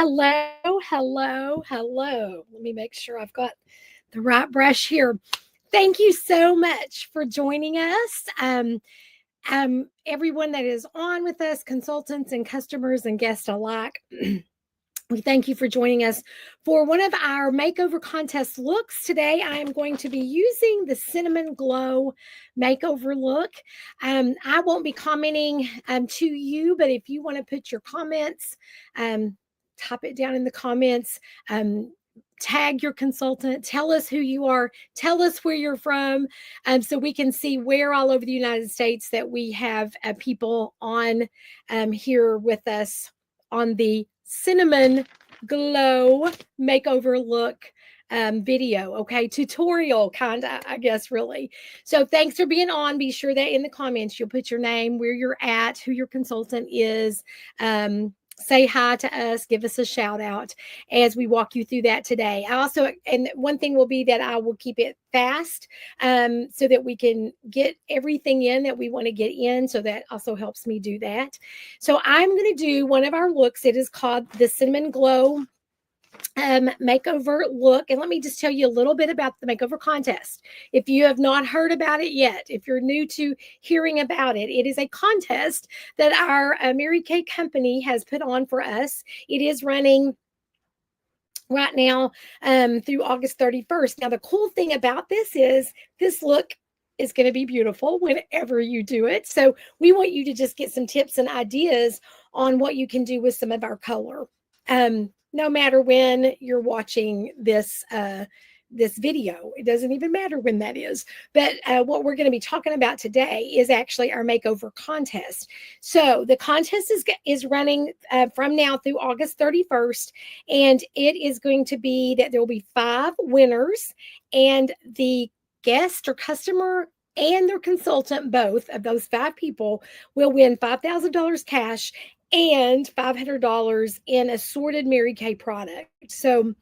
Hello, hello, hello. Let me make sure I've got the right brush here. Thank you so much for joining us. Everyone that is on with us, consultants and customers and guests alike. We thank you for joining us for one of our makeover contest looks. Today, I am going to be using the Cinnamon Glow makeover look. I won't be commenting to you, but if you want to put your comments, type it down in the comments. Tag your consultant, tell us who you are, tell us where you're from, so we can see where all over the United States that we have people on here with us on the Cinnamon Glow makeover look video, okay, tutorial kind of, I guess, really. So thanks for being on. Be sure that in the comments you'll put your name, where you're at, who your consultant is. Say hi to us, give us a shout out as we walk you through that today. I also, and one thing will be that I will keep it fast so that we can get everything in that we want to get in. So that also helps me do that. So I'm going to do one of our looks. It is called the Cinnamon Glow makeover look. And let me just tell you a little bit about the makeover contest. If you have not heard about it yet, if you're new to hearing about it, it is a contest that our Mary Kay company has put on for us. It is running right now through August 31st. Now, the cool thing about this is this look is going to be beautiful whenever you do it. So we want you to just get some tips and ideas on what you can do with some of our color. No matter when you're watching this this video, it doesn't even matter when that is. But what we're going to be talking about today is actually our makeover contest. So the contest is running from now through August 31st, and it is going to be that there will be 5 winners, and the guest or customer and their consultant, both of those 5 people, will win $5,000 cash and $500 in assorted Mary Kay product. So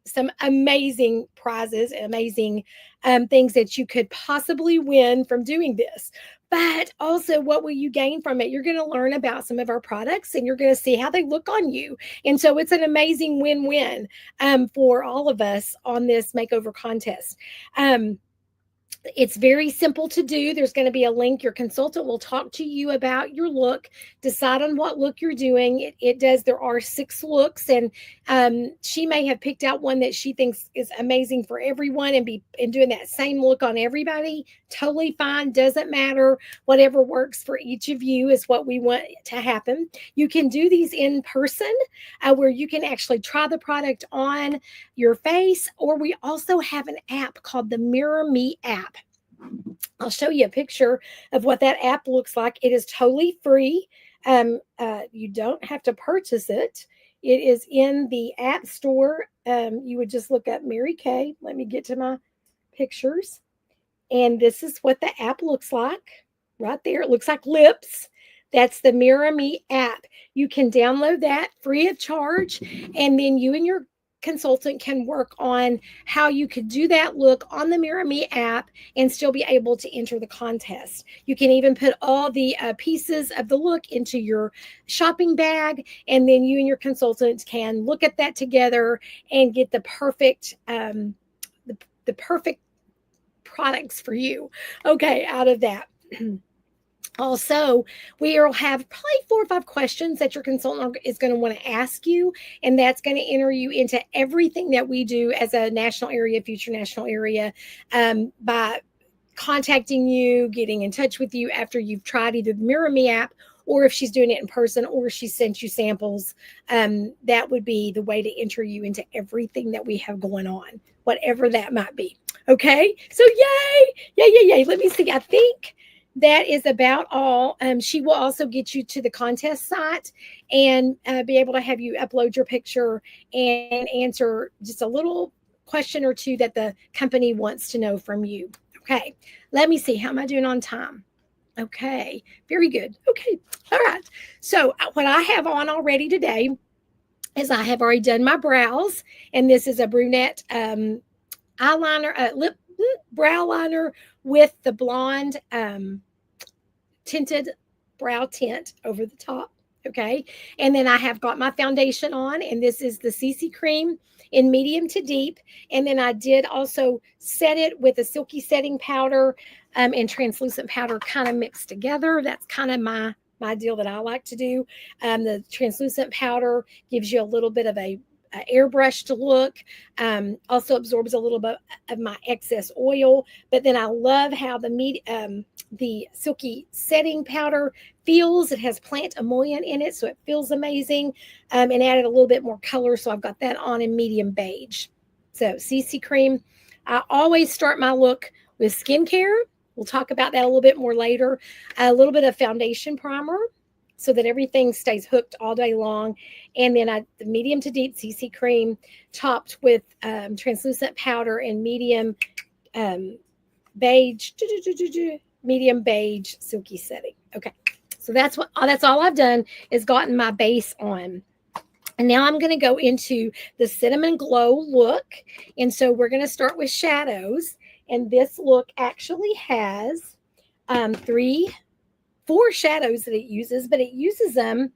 some amazing prizes, amazing things that you could possibly win from doing this. But also, what will you gain from it? You're going to learn about some of our products and you're going to see how they look on you. And so it's an amazing win-win for all of us on this makeover contest. It's very simple to do. There's going to be a link. Your consultant will talk to you about your look, decide on what look you're doing. There are 6 looks, and she may have picked out one that she thinks is amazing for everyone and doing that same look on everybody. Totally fine. Doesn't matter. Whatever works for each of you is what we want to happen. You can do these in person where you can actually try the product on your face, or we also have an app called the Mirror Me app. I'll show you a picture of what that app looks like. It is totally free. You don't have to purchase it. It is in the app store. You would just look up Mary Kay. Let me get to my pictures. And this is what the app looks like right there. It looks like lips. That's the Mirror Me app. You can download that free of charge, and then you and your consultant can work on how you could do that look on the Mirror Me app and still be able to enter the contest. You can even put all the pieces of the look into your shopping bag, and then you and your consultant can look at that together and get the perfect the perfect products for you, okay, out of that. Also, we will have probably 4 or 5 questions that your consultant is going to want to ask you, and that's going to enter you into everything that we do as a national area, future national area, by contacting you, getting in touch with you after you've tried either the Mirror Me app, or if she's doing it in person, or she sent you samples. That would be the way to enter you into everything that we have going on, whatever that might be. Okay, so yay, yay, yay, yay. Let me see. I think that is about all. She will also get you to the contest site and be able to have you upload your picture and answer just a little question or 2 that the company wants to know from you. Okay, let me see. How am I doing on time? Okay, very good. Okay, all right. So what I have on already today is I have already done my brows, and this is a brunette eyeliner, brow liner with the blonde tinted brow tint over the top. Okay. And then I have got my foundation on, and this is the CC cream in medium to deep. And then I did also set it with a silky setting powder and translucent powder kind of mixed together. That's kind of my deal that I like to do. The translucent powder gives you a little bit of a airbrushed look, also absorbs a little bit of my excess oil. But then I love how the silky setting powder feels. It has plant emollient in it, so it feels amazing, and added a little bit more color. So I've got that on in medium beige. So CC cream. I always start my look with skincare. We'll talk about that a little bit more later. A little bit of foundation primer so that everything stays hooked all day long. And then the medium to deep CC cream topped with translucent powder and medium beige, medium beige silky setting. Okay, so that's all I've done is gotten my base on. And now I'm going to go into the Cinnamon Glow look. And so we're going to start with shadows. And this look actually has 4 shadows that it uses, but it uses them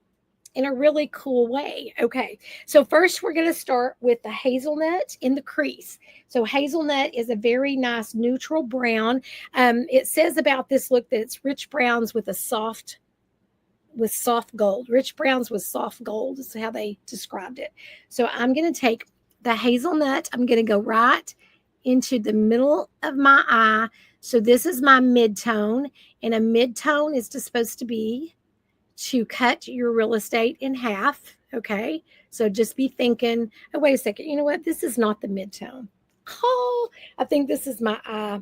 in a really cool way. Okay, so first we're going to start with the hazelnut in the crease. So hazelnut is a very nice neutral brown. It says about this look that it's rich browns with soft gold. Rich browns with soft gold is how they described it. So I'm going to take the hazelnut. I'm going to go right into the middle of my eye. So this is my mid-tone, and a mid-tone is supposed to be to cut your real estate in half. Okay, so just be thinking, oh, wait a second, you know what? This is not the mid-tone. Oh, I think this is my eye.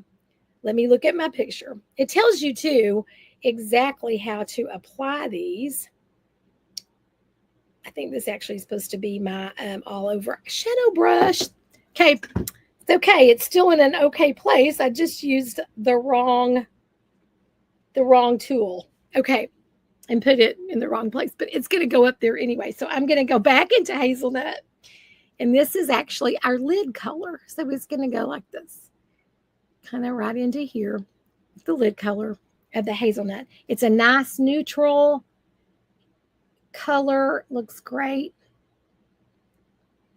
Let me look at my picture. It tells you too exactly how to apply these. I think this actually is supposed to be my all over shadow brush. Okay, it's okay. It's still in an okay place. I just used the wrong tool. Okay, and put it in the wrong place, but it's going to go up there anyway. So I'm going to go back into hazelnut, and this is actually our lid color. So it's going to go like this, kind of right into here, the lid color of the hazelnut. It's a nice neutral color. Looks great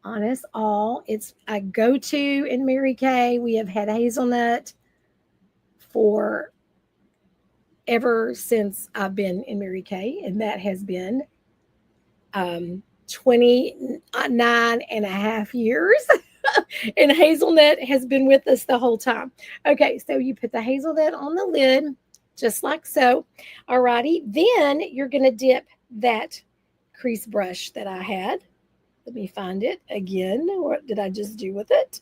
on us all. It's a go-to in Mary Kay. We have had hazelnut for ever since I've been in Mary Kay, and that has been 29 and a half years. And hazelnut has been with us the whole time. Okay, so you put the hazelnut on the lid, just like so. Alrighty, then you're going to dip that crease brush that I had. Let me find it again. What did I just do with it?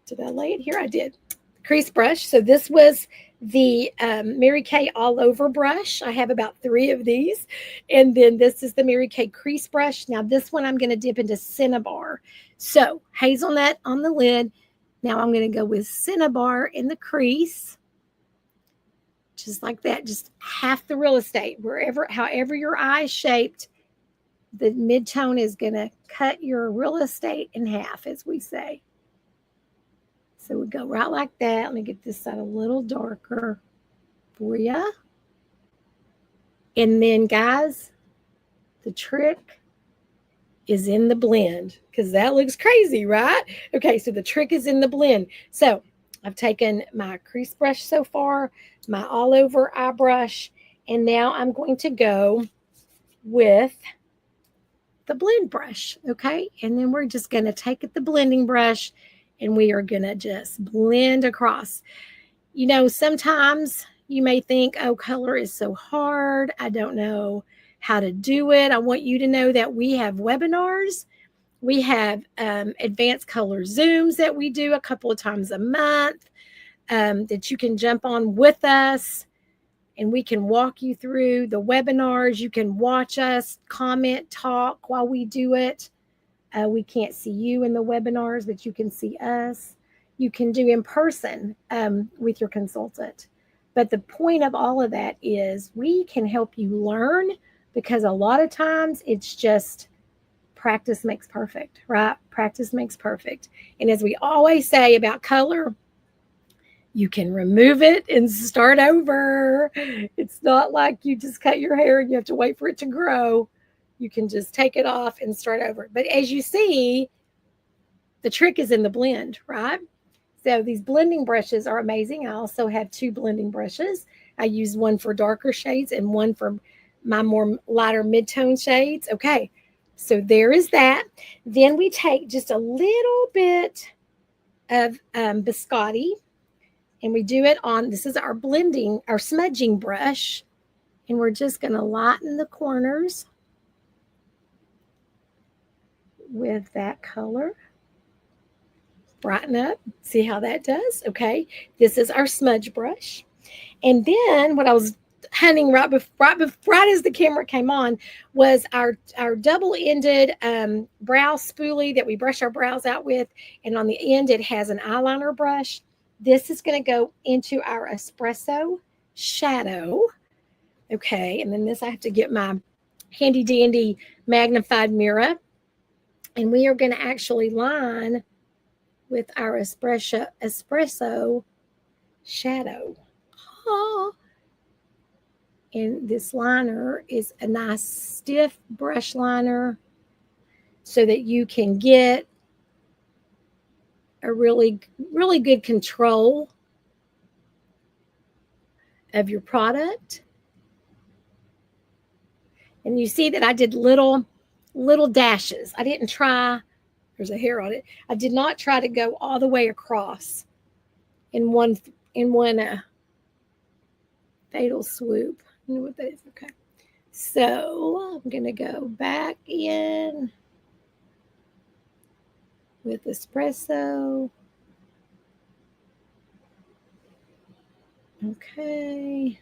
Did I lay it here? I did. Crease brush. So this was the Mary Kay all over brush. I have about 3 of these. And then this is the Mary Kay crease brush. Now this one I'm going to dip into Cinnabar. So hazelnut on the lid. Now I'm going to go with Cinnabar in the crease. Just like that. Just half the real estate. However your eye is shaped, the mid-tone is going to cut your real estate in half, as we say. So we go right like that. Let me get this side a little darker for you. And then, guys, the trick is in the blend, because that looks crazy, right? Okay, so the trick is in the blend. So I've taken my crease brush so far, my all over eye brush, and now I'm going to go with the blend brush, okay? And then we're just going to take the blending brush and we are going to just blend across. You know, sometimes you may think, oh, color is so hard. I don't know how to do it. I want you to know that we have webinars. We have advanced color Zooms that we do a couple of times a month that you can jump on with us, and we can walk you through the webinars. You can watch us, comment, talk while we do it. We can't see you in the webinars, but you can see us. You can do in person with your consultant. But the point of all of that is we can help you learn, because a lot of times it's just practice makes perfect, right? Practice makes perfect. And as we always say about color, you can remove it and start over. It's not like you just cut your hair and you have to wait for it to grow. You can just take it off and start over. But as you see, the trick is in the blend, right? So these blending brushes are amazing. I also have 2 blending brushes. I use one for darker shades and one for my more lighter mid-tone shades. Okay, so there is that. Then we take just a little bit of biscotti, and we do it on, this is our blending, our smudging brush, and we're just going to lighten the corners with that color. Brighten up. See how that does? Okay. This is our smudge brush. And then what I was hunting right as the camera came on was our double-ended brow spoolie that we brush our brows out with. And on the end, it has an eyeliner brush. This is going to go into our espresso shadow. Okay. And then this, I have to get my handy dandy magnified mirror. And we are going to actually line with our espresso shadow. Oh. And this liner is a nice stiff brush liner so that you can get a really, really good control of your product. And you see that I did little dashes. I didn't try, there's a hair on it. I did not try to go all the way across in one fatal swoop. You know what that is? Okay. So I'm going to go back in with espresso. Okay.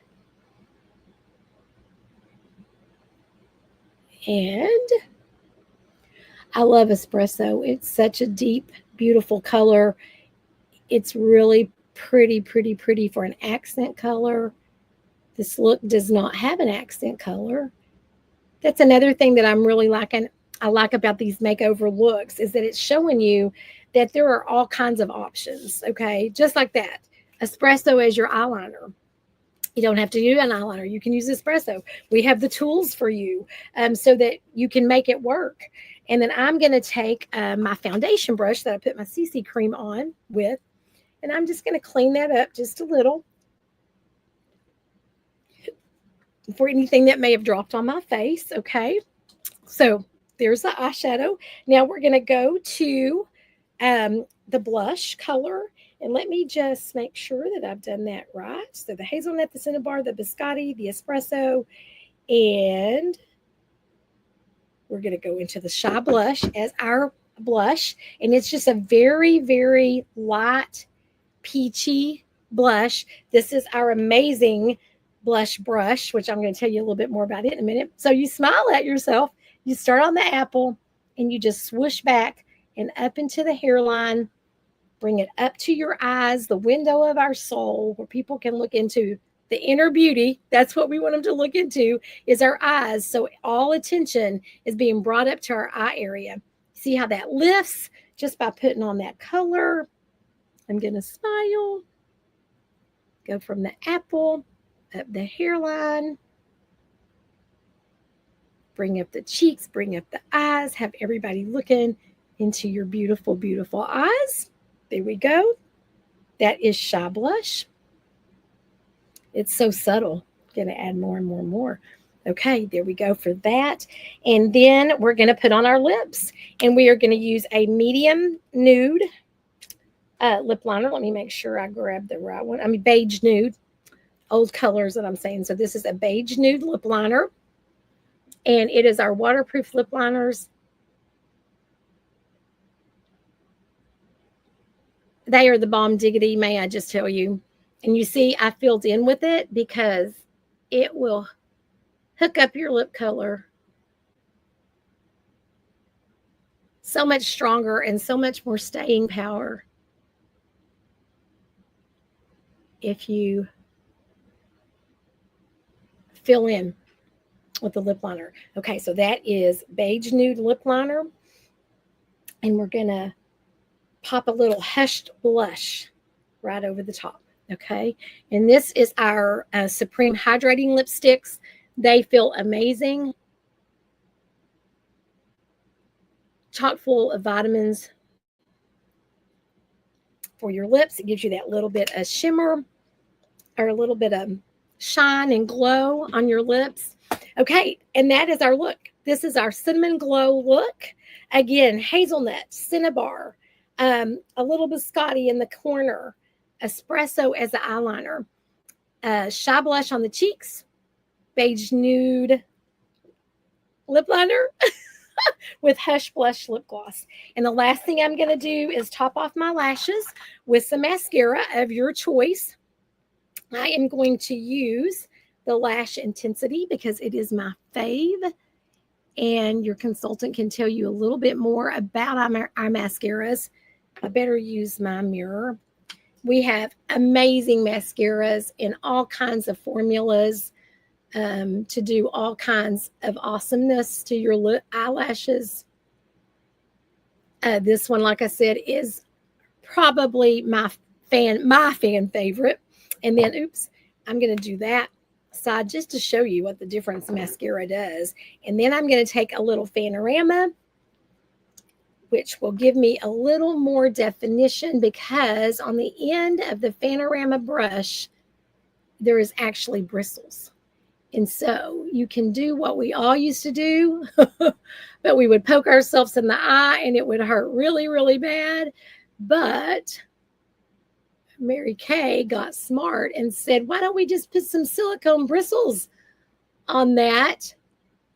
And I love espresso. It's such a deep, beautiful color. It's really pretty for an accent color. This look does not have an accent color. That's another thing that I'm really liking. I like about these makeover looks is that it's showing you that there are all kinds of options. Okay. Just like that. Espresso as your eyeliner. You don't have to use an eyeliner. You can use espresso. We have the tools for you so that you can make it work. And then I'm going to take my foundation brush that I put my CC cream on with, and I'm just going to clean that up just a little for anything that may have dropped on my face. Okay. So there's the eyeshadow. Now we're going to go to the blush color. And let me just make sure that I've done that right. So the hazelnut, the cinnabar, the biscotti, the espresso, and we're going to go into the Shy Blush as our blush. And it's just a very, very light, peachy blush. This is our amazing blush brush, which I'm going to tell you a little bit more about it in a minute. So you smile at yourself. You start on the apple, and you just swoosh back and up into the hairline. Bring it up to your eyes, the window of our soul, where people can look into the inner beauty. That's what we want them to look into, is our eyes. So all attention is being brought up to our eye area. See how that lifts just by putting on that color. I'm going to smile. Go from the apple up the hairline. Bring up the cheeks, bring up the eyes. Have everybody looking into your beautiful, beautiful eyes. There we go. That is Shy Blush. It's so subtle. Going to add more and more and more. Okay, there we go for that. And then we're going to put on our lips. And we are going to use a medium nude lip liner. Let me make sure I grab the right one. I mean, beige nude. Old colors that I'm saying. So this is a beige nude lip liner. And it is our waterproof lip liners. They are the bomb diggity, may I just tell you. And you see, I filled in with it because it will hook up your lip color so much stronger and so much more staying power if you fill in with the lip liner. Okay, so that is beige nude lip liner. And we're going to pop a little hushed blush right over the top. Okay, and this is our Supreme Hydrating Lipsticks. They feel amazing. chock full of vitamins for your lips. It gives you that little bit of shimmer or a little bit of shine and glow on your lips. Okay, and that is our look. This is our cinnamon glow look. Again, hazelnut, cinnabar, a little biscotti in the corner, espresso as the eyeliner, shy blush on the cheeks, beige nude lip liner with Hush Blush lip gloss. And the last thing I'm going to do is top off my lashes with some mascara of your choice. I am going to use the Lash Intensity because it is my fave. And your consultant can tell you a little bit more about our mascaras. I better use my mirror. We have amazing mascaras in all kinds of formulas to do all kinds of awesomeness to your eyelashes. This one, like I said, is probably my fan favorite. And then, oops, I'm going to do that side just to show you what the difference mascara does. And then I'm going to take a little Fanorama, which will give me a little more definition because on the end of the Fanorama brush, there is actually bristles. And so you can do what we all used to do, but we would poke ourselves in the eye and it would hurt really, really bad. But Mary Kay got smart and said, why don't we just put some silicone bristles on that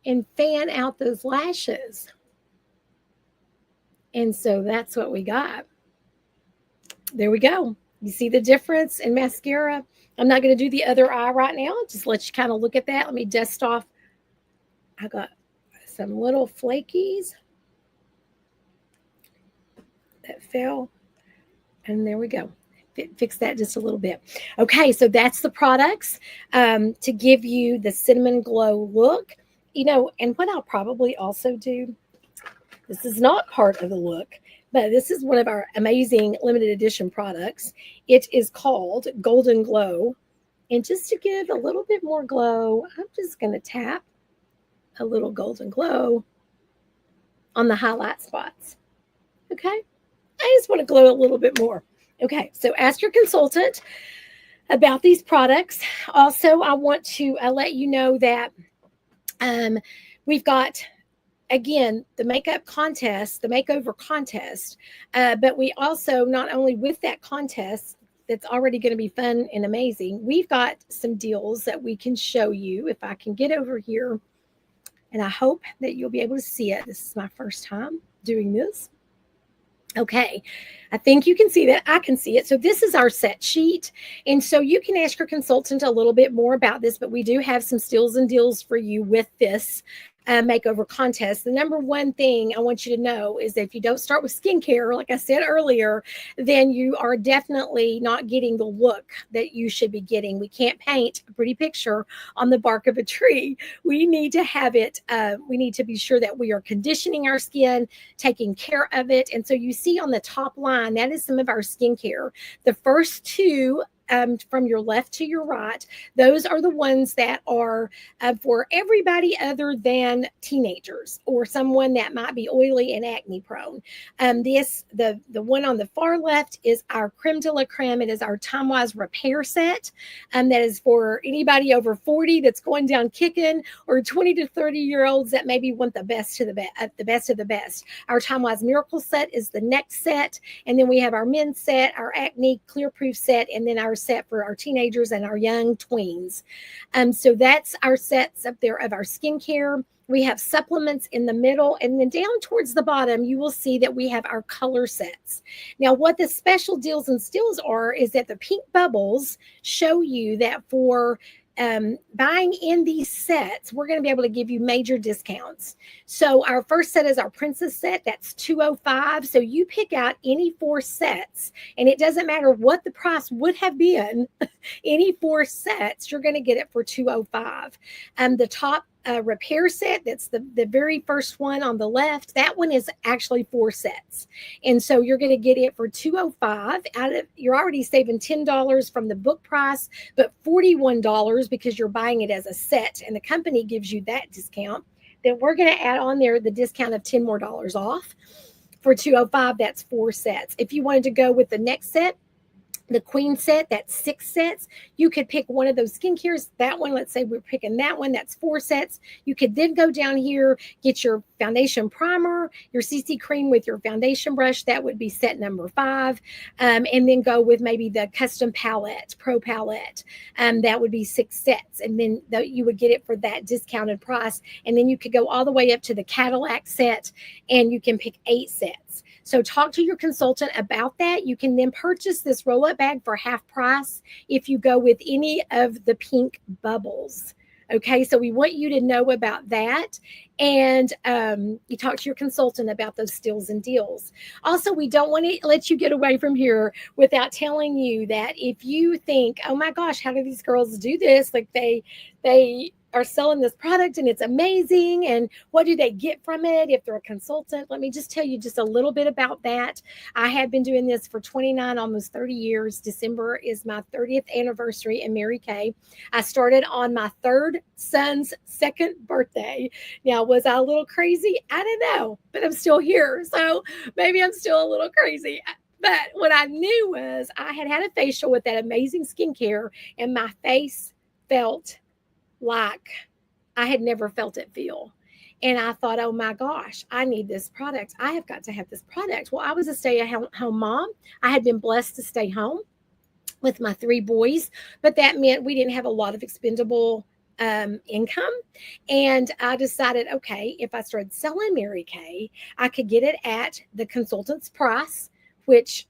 and fan out those lashes? And so that's what we got. There we go. You see the difference in mascara? I'm not going to do the other eye right now. Just let you kind of look at that. Let me dust off. I got some little flakies that fell. And there we go. Fix that just a little bit. Okay, so that's the products to give you the cinnamon glow look. You know, and what I'll probably also do, this is not part of the look, but this is one of our amazing limited edition products. It is called Golden Glow. And just to give a little bit more glow, I'm just going to tap a little Golden Glow on the highlight spots. Okay, I just want to glow a little bit more. Okay, so ask your consultant about these products. Also, I want to let you know that we've got, again, the makeup contest, the makeover contest, but we also, not only with that contest, that's already going to be fun and amazing, we've got some deals that we can show you. If I can get over here, and I hope that you'll be able to see it. This is my first time doing this. Okay, I think you can see that. I can see it. So this is our set sheet. And so you can ask your consultant a little bit more about this, but we do have some steals and deals for you with this makeover contest. The number one thing I want you to know is that if you don't start with skincare, like I said earlier, then you are definitely not getting the look that you should be getting. We can't paint a pretty picture on the bark of a tree. We need to have it. We need to be sure that we are conditioning our skin, taking care of it. And so you see on the top line, that is some of our skincare. The first two from your left to your right, those are the ones that are for everybody other than teenagers or someone that might be oily and acne prone. The one on the far left is our creme de la creme. It is our time-wise repair set. That is for anybody over 40 that's going down kicking, or 20 to 30-year-olds that maybe want the best of the best. Our time-wise miracle set is the next set, and then we have our men's set, our acne clear proof set, and then our set for our teenagers and our young tweens. So that's our sets up there of our skincare. We have supplements in the middle, and then down towards the bottom, you will see that we have our color sets. Now, what the special deals and steals are is that the pink bubbles show you that for buying in these sets, we're going to be able to give you major discounts. So our first set is our princess set. That's $205. So you pick out any 4 sets, and it doesn't matter what the price would have been. Any 4 sets, you're going to get it for $205. The top repair set, that's the very first one on the left, that one is actually 4 sets, and so you're going to get it for $205. You're already saving $10 from the book price, but $41 because you're buying it as a set, and the company gives you that discount. then we're going to add on there the discount of $10 more off. For $205, that's 4 sets. If you wanted to go with the next set, the queen set, that's 6 sets. You could pick one of those skincares. That one, let's say we're picking that one, that's 4 sets. You could then go down here, get your foundation primer, your CC cream with your foundation brush. That would be set number 5. And then go with maybe the custom palette, pro palette. That would be 6 sets. And then you would get it for that discounted price. And then you could go all the way up to the Cadillac set, and you can pick 8 sets. So talk to your consultant about that. You can then purchase this roll-up bag for half price if you go with any of the pink bubbles. Okay, so we want you to know about that. And you talk to your consultant about those steals and deals. Also, we don't want to let you get away from here without telling you that if you think, oh my gosh, how do these girls do this? Like they are selling this product and it's amazing, and what do they get from it if they're a consultant? Let me just tell you just a little bit about that. I have been doing this for 29, almost 30 years. December is my 30th anniversary in Mary Kay. I started on my 3rd son's 2nd birthday. Now, was I a little crazy? I don't know, but I'm still here. So maybe I'm still a little crazy. But what I knew was I had a facial with that amazing skincare, and my face felt like I had never felt it feel. And I thought, oh my gosh, I need this product. I have got to have this product. Well, I was a stay-at-home mom. I had been blessed to stay home with my 3 boys, but that meant we didn't have a lot of expendable income. And I decided, okay, if I started selling Mary Kay, I could get it at the consultant's price, which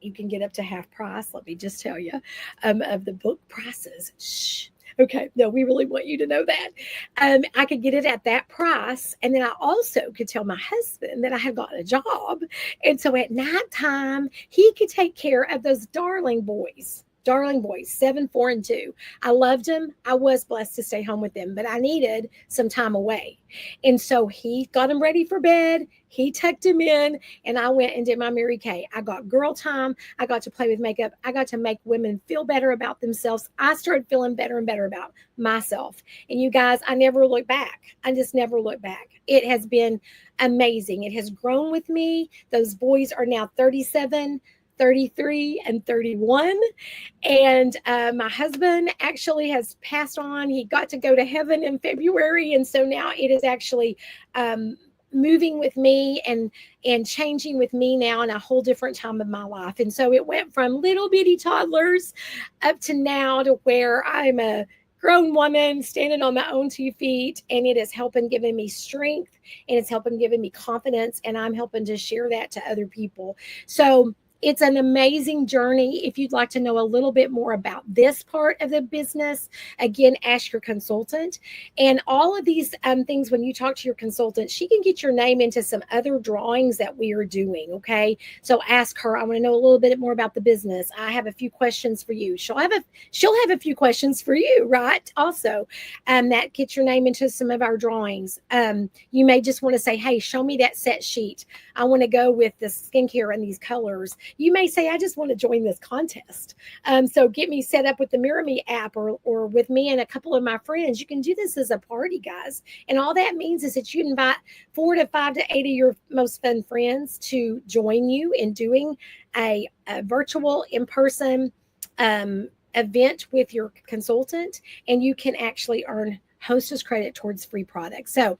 you can get up to half price. Let me just tell you, of the book prices. Shh. Okay, no, we really want you to know that. I could get it at that price. And then I also could tell my husband that I had gotten a job. And so at nighttime, he could take care of those darling boys, 7, 4, and 2. I loved them. I was blessed to stay home with them, but I needed some time away. And so he got them ready for bed. He tucked him in, and I went and did my Mary Kay. I got girl time. I got to play with makeup. I got to make women feel better about themselves. I started feeling better and better about myself. And you guys, I never look back. I just never look back. It has been amazing. It has grown with me. Those boys are now 37, 33, and 31. And my husband actually has passed on. He got to go to heaven in February. And so now it is actually moving with me and changing with me now in a whole different time of my life. And so it went from little bitty toddlers up to now to where I'm a grown woman standing on my own 2 feet, and it is helping giving me strength, and it's helping giving me confidence, and I'm helping to share that to other people. So it's an amazing journey. If you'd like to know a little bit more about this part of the business, again, ask your consultant. And all of these things, when you talk to your consultant, she can get your name into some other drawings that we are doing, okay? So ask her, I want to know a little bit more about the business. I have a few questions for you. She'll have a few questions for you, right? Also, that gets your name into some of our drawings. You may just want to say, hey, show me that set sheet. I want to go with the skincare and these colors. You may say, I just want to join this contest. So get me set up with the Mirror Me app or with me and a couple of my friends. You can do this as a party, guys. And all that means is that you invite 4 to 5 to 8 of your most fun friends to join you in doing a virtual in-person event with your consultant. And you can actually earn hostess credit towards free products. So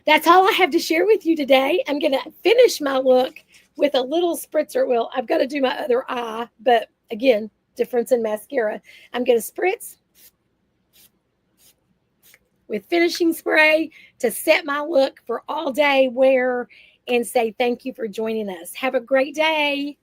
that's all I have to share with you today. I'm going to finish my look with a little spritzer. Well, I've got to do my other eye, but again, difference in mascara. I'm going to spritz with finishing spray to set my look for all day wear and say thank you for joining us. Have a great day.